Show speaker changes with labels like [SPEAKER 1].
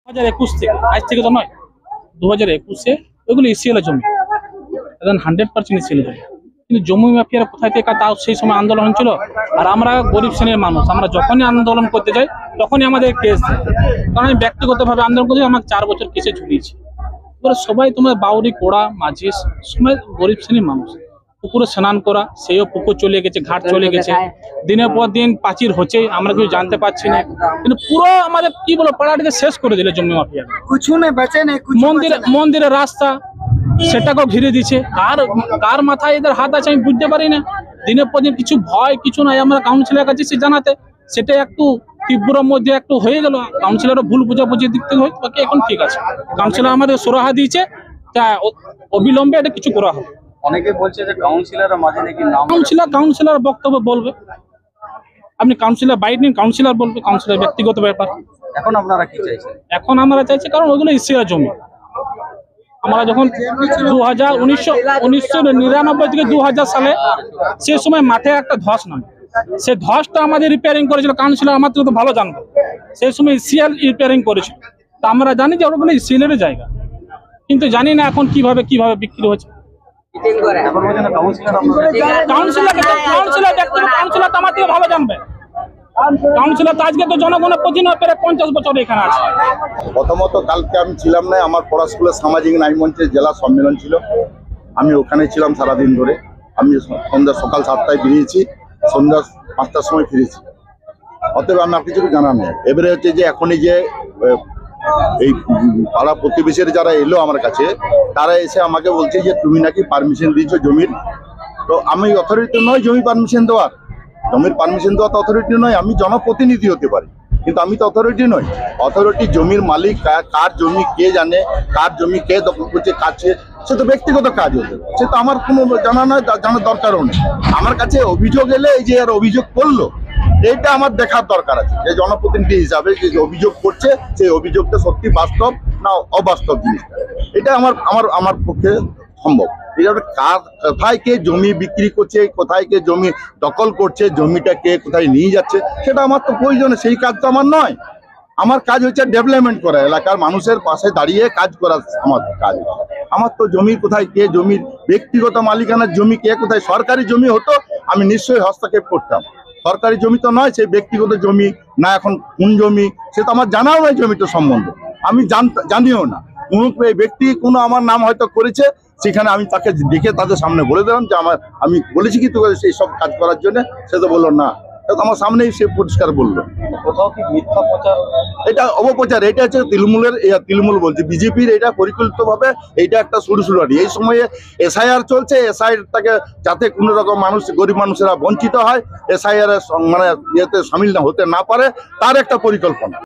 [SPEAKER 1] 2021 থেকে আজ থেকে তো নয় 2021-এ ওইগুলো ইসিএল জমি এখন 100% ইসিএল জমি কিন্তু জমি মাফিয়ারা কোথায় থেকে তাও সেই সময় আন্দোলন ছিল আর আমরা গরিব শ্রেণীর মানুষ আমরা যখনই আন্দোলন করতে যাই তখনই আমাদের কেস দেয় কারণ আমি ব্যক্তিগতভাবে আন্দোলন করতে আমাকে 4 বছর কেসে ঝুলিয়েছি এবার সবাই তোমার বাউরি কোড়া মাঝি সময় গরিব শ্রেণীর মানুষ পুকুরে স্নান করা সেও পুকুর চলে গেছে ঘাট চলে গেছে দিনের পর দিন প্রাচীর হচ্ছে আমরা কিছু জানতে পারছি না কিন্তু পুরো আমাদের কি বলো পাড়াটাকে শেষ করে দিলে জমি মাফিয়া মন্দিরের রাস্তা সেটাকেও ঘিরে দিচ্ছে কার মাথায় এদের হাত আছে আমি বুঝতে পারি না দিনের পর দিন কিছু ভয় কিছু নাই আমরা কাউন্সিলর কাছে সে জানাতে সেটা একটু তীব্র মধ্যে একটু হয়ে গেল কাউন্সিলরও ভুল বুঝাবুঝির দিক থেকে হয়তো বাকি এখন ঠিক আছে কাউন্সিলর আমাদের সুরাহা দিয়েছে তা অবিলম্বে এটা কিছু করা হবে
[SPEAKER 2] অনেকে বলছে যে কাউন্সিলরের মাঝে নাকি নাম
[SPEAKER 1] কাউন্সিলর বক্তব্য বলবে আপনি কাউন্সিলর বাইট নিন কাউন্সিলর বলবে কাউন্সিলর ব্যক্তিগত ব্যাপার
[SPEAKER 2] এখন আপনারা কি চাইছেন
[SPEAKER 1] এখন আমরা চাইছি কারণ ওইগুলো ইসিআর জমি আমরা যখন 1999 থেকে 2000 সালে সে সময় মাঠে একটা ধস নামে সে ধসটা আমাদের রিপেয়ারিং করেছিল কাউন্সিলর আমার তো ভালো জানবো সেই সময় ইসিএল রিপেয়ারিং করেছিল তা আমরা জানি যে ওগুলো ইসিএলের জায়গা কিন্তু জানি না এখন কিভাবে বিক্রি হচ্ছে কাউন্সিলর তো আমার থেকে ভালো জানবে কাউন্সিলর তো আজকে তো জনগণের প্রতিনিধি পেরে 50 বছর এখানে আছে
[SPEAKER 3] প্রথমত কালকে আমি ছিলাম না আমার পড়া স্কুলের সামাজিক ন্যায় মঞ্চের জেলা সম্মেলন ছিল আমি ওখানে ছিলাম সারাদিন ধরে আমি সকাল 7টায় বেরিয়েছি সন্ধ্যা 5টার সময় ফিরেছি অতএব আমার কিছু জানা নেই এবারে হচ্ছে যে এখনই যে এই পাড়া প্রতিবেশীর যারা এলো আমার কাছে তারা এসে আমাকে বলছে যে তুমি নাকি পারমিশন দিয়েছো জমির তো আমি অথরিটি নয় জমি পারমিশন দেওয়ার জমির পারমিশন দেওয়া তো অথরিটি নয় আমি জনপ্রতিনিধি হতে পারি কিন্তু আমি তো অথরিটি নই অথরিটি জমির মালিক কার জমি কে জানে কার জমি কে দখল করছে কাছে সে তো ব্যক্তিগত কাজ হতে সে তো আমার কোনো জানার দরকারও নেই আমার কাছে অভিযোগ এলে এই যে আর অভিযোগ করলো এইটা আমার দেখার দরকার আছে যে জনপ্রতিনিধি হিসাবে যে অভিযোগ করছে সেই অভিযোগটা সত্যি বাস্তব না অবাস্তব জিনিসটা এটা আমার পক্ষে সম্ভব এটা কোথায় কে জমি বিক্রি করছে কোথায় কে জমি দখল করছে জমিটা কে কোথায় নিয়ে যাচ্ছে সেটা আমার তো প্রয়োজনে সেই কাজ তো আমার নয় আমার কাজ হচ্ছে ডেভেলপমেন্ট করা এলাকার মানুষের পাশে দাঁড়িয়ে কাজ করা আমার কাজ আমার তো জমি কোথায় কে জমির ব্যক্তিগত মালিকানার জমি কে কোথায় সরকারি জমি হতো আমি নিশ্চয়ই হস্তক্ষেপ করতাম সরকারি জমি তো নয় সেই ব্যক্তিগত জমি না এখন কোন জমি সে তো আমার জানাও নয় জমিটা সম্বন্ধে আমি জানিও না কোনো ব্যক্তি কোনো আমার নাম হয়তো করেছে সেখানে আমি তাকে দেখে তাদের সামনে বলে দিলাম যে আমি বলেছি কি তোকে সেই সব কাজ করার জন্য সে তো বললো না আমার সামনেই সে পরিষ্কার বললো
[SPEAKER 2] কোথাও কি মিথ্যা প্রচার
[SPEAKER 3] এটা অপপ্রচার এটা হচ্ছে তৃণমূল বলছে বিজেপির এটা পরিকল্পিতভাবে এইটা একটা শুরু এই সময়ে এসআইআর চলছে এসআইআরটাকে যাতে কোনো রকম মানুষ গরিব মানুষেরা বঞ্চিত হয় এসআইআর মানে ইয়েতে সামিল হতে না পারে তার একটা পরিকল্পনা